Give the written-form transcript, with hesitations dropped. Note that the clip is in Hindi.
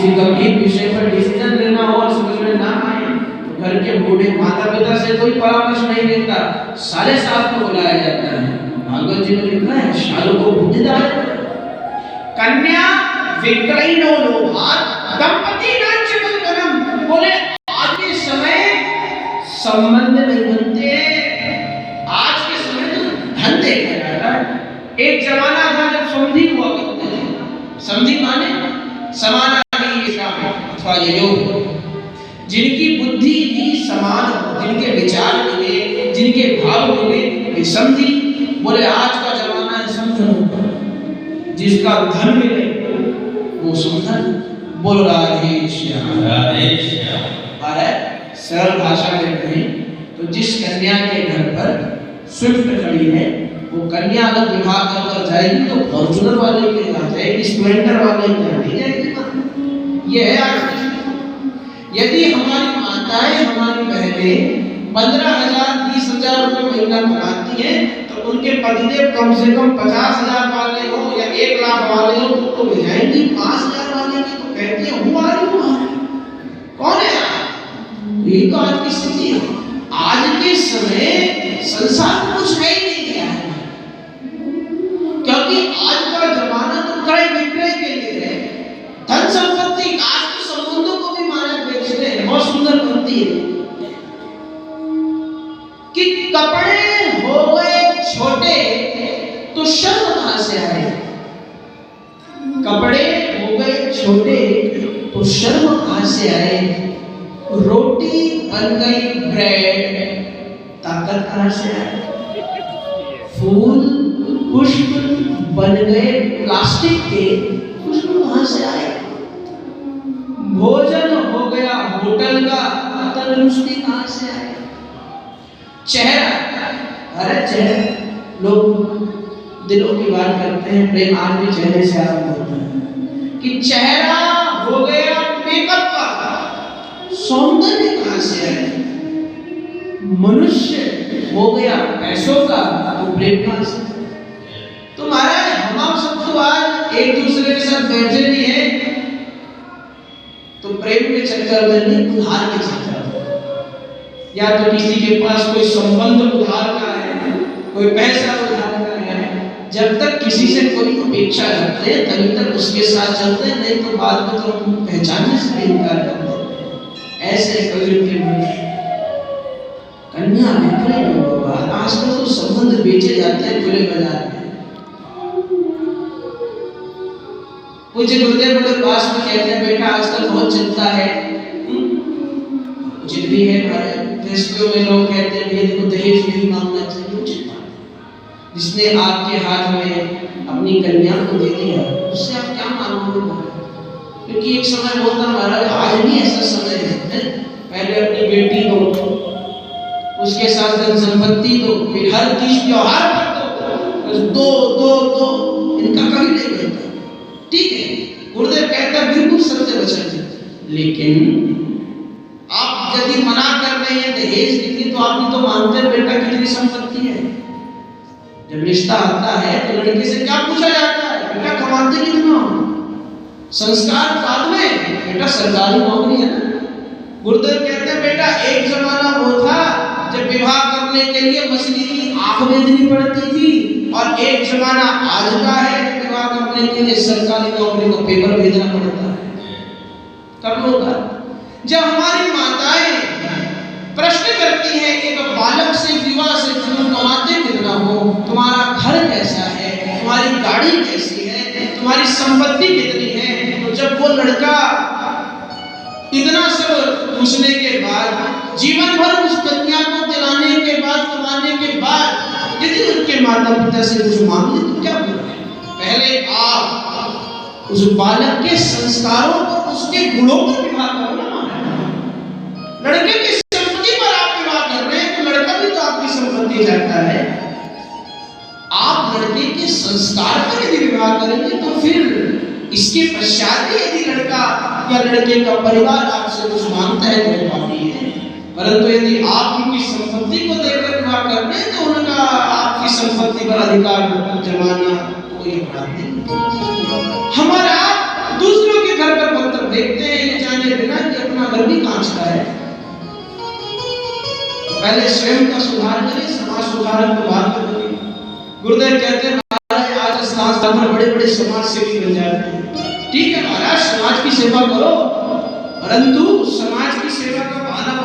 किसी गंभीर विषय पर डिसीजन लेना हो और समझ में ना आए तो घर के बूढ़े माता पिता से कोई परामर्श नहीं लेता, सारे साथ को बुलाया जाता है। भागवत जी में लिखा है शालू को बुद्धि दान, कन्या विक्रयणो लोभात् दंपति नाच बंधनम। बोले आज के समय संबंध नहीं बनते, आज के समय तो धन देखा जाता है। एक जमाना था जब समधी हुआ करते थे, समधी माने समानार्थी अथवा योग, जिनकी बुद्धि भी समान हो, जिनके विचार मिले, जिनके भाव मिले, वे समधी। बोले आज का जमाना है समधन, जिसका धन मिले वो समधन। बोल राधे श्याम राधे श्याम। अरे सरल भाषा में कहें तो जिस कन्या के घर पर स्विफ्ट खड़ी है वो कन्या अगर विवाह कर जाएगी तो फॉर्च्यूनर वाले के यहाँ जाएगी, स्प्लेंडर वाले के यहाँ नहीं जाएगी। ये है आज। यदि हमारी माताएं, हमारी बहनें 15,000 20,000 रुपए महीना कमाती हैं तो उनके पतिदेव कम से कम 50,000 वाले हो या 1 लाख वाले हो तो मिल जाएंगी। 5,000 वाले की तो कहती है हुआ कौन है? यही तो आज की स्थिति है। आज के समय संसार में कुछ है ही नहीं गया है, क्योंकि आज का जमाना तो क्रय विक्रय के लिए है। धन संपत्ति आज के संबंधों को भी मानव बेचते हैं। बहुत सुंदर बनती है कि कपड़े हो गए छोटे तो शर्म कहां से आए? कपड़े हो गए छोटे तो शर्म कहां से आए? रोटी बन गई ब्रेड, ताकत कहां से आए? फूल पुष्प बन गए प्लास्टिक के, पुष्प कहां से आए? भोजन हो गया होटल का, तंदुरुस्ती कहां से आए? चेहरा, अरे चेहरा, लोग दिलों की बात करते हैं, प्रेम आज भी चेहरे से आरंभ होता है कि चेहरा हो गया मेकअप का, सौंदर्य कहां से आए? मनुष्य हो गया पैसों का, तो प्रेम कहां से? तो महाराज हम सब तो आज एक दूसरे के साथ बैठे नहीं है तो प्रेम के चक्कर में नहीं, उधार के चक्कर में, या तो किसी के पास कोई संबंध उधार का है, कोई पैसा उधार का है। जब तक किसी से कोई अपेक्षा रखते हैं तभी तक उसके साथ चलते हैं, नहीं तो बाद में तो हम पहचानने से इनकार कर देते हैं। ऐसे कलयुग के मनुष्य कन्या विक्रय होगा। आजकल तो संबंध बेचे जाते हैं खुले बाजार में। मुझे गुरुदेव बड़े पास में कहते हैं बेटा आजकल बहुत चिंता है, उचित भी है। हमारे रेस्क्यू में लोग कहते हैं भैया देखो दहेज नहीं मांगना चाहिए, उचित बात। जिसने आपके हाथ में अपनी कन्या को दे दिया उससे आप क्या मांगोगे? क्योंकि एक समय होता महाराज, आज भी ऐसा समय है, पहले अपनी बेटी को, उसके साथ धन संपत्ति दो, फिर हर तीज त्योहार पर दो दो दो, इनका कभी नहीं कहता। ठीक है, गुरुदेव कहता है बिल्कुल सत्य वचन है, लेकिन आप यदि मना कर रहे हैं दहेज देंगे तो आप तो मानते हैं बेटा कितनी संपत्ति है। जब रिश्ता आता है तो लड़के से क्या पूछा जाता है? बेटा कमाते कितना हो? संस्कार बाद में, बेटा सरकारी नौकरी है ना। गुरुदेव कहते हैं बेटा एक जमाना वो था जब विवाह करने के लिए मछली की आंख बेचनी पड़ती थी, और एक जमाना आज का है विवाह करने के लिए सरकारी नौकरी को पेपर भेजना पड़ता है। कब होगा? जब हमारी माताएं प्रश्न करती हैं एक बालक से, युवा से, तुम कमाते कितना हो, तुम्हारा घर कैसा है, तुम्हारी गाड़ी कैसी है, तुम्हारी संपत्ति कितनी है, तो जब वो लड़का इतना सब पूछने के बाद, जीवन भर उस कन्या को दिलाने के बाद, कमाने के बाद, यदि उनके माता पिता से कुछ मांग ले तो क्या होगा? पहले आप उस बालक के संस्कारों को, उसके गुणों पर विवाह करो ना। लड़के की संपत्ति पर आप विवाह कर रहे हैं तो लड़का भी तो आपकी संपत्ति जाता है। आप लड़के के संस्कार पर यदि विवाह करेंगे तो फिर इसके पश्चात यदि लड़का या लड़के का परिवार आपसे कुछ मांगता है तो बाकी है, परंतु यदि आप उनकी संपत्ति को देकर विवाह कर रहे हैं तो उनका आपकी संपत्ति पर अधिकार जमाना कोई बात नहीं। हमारा दूसरों के घर पर मंत्र देखते हैं ये जाने बिना कि अपना घर भी कांच का है। पहले स्वयं का सुधार करें, समाज सुधारक को बात करेंगे। गुरुदेव कहते हैं महाराज आज संस्थान में बड़े बड़े समाज सेवी बन जाते हैं। ठीक है महाराज, समाज की सेवा करो, परंतु समाज की सेवा का बहाना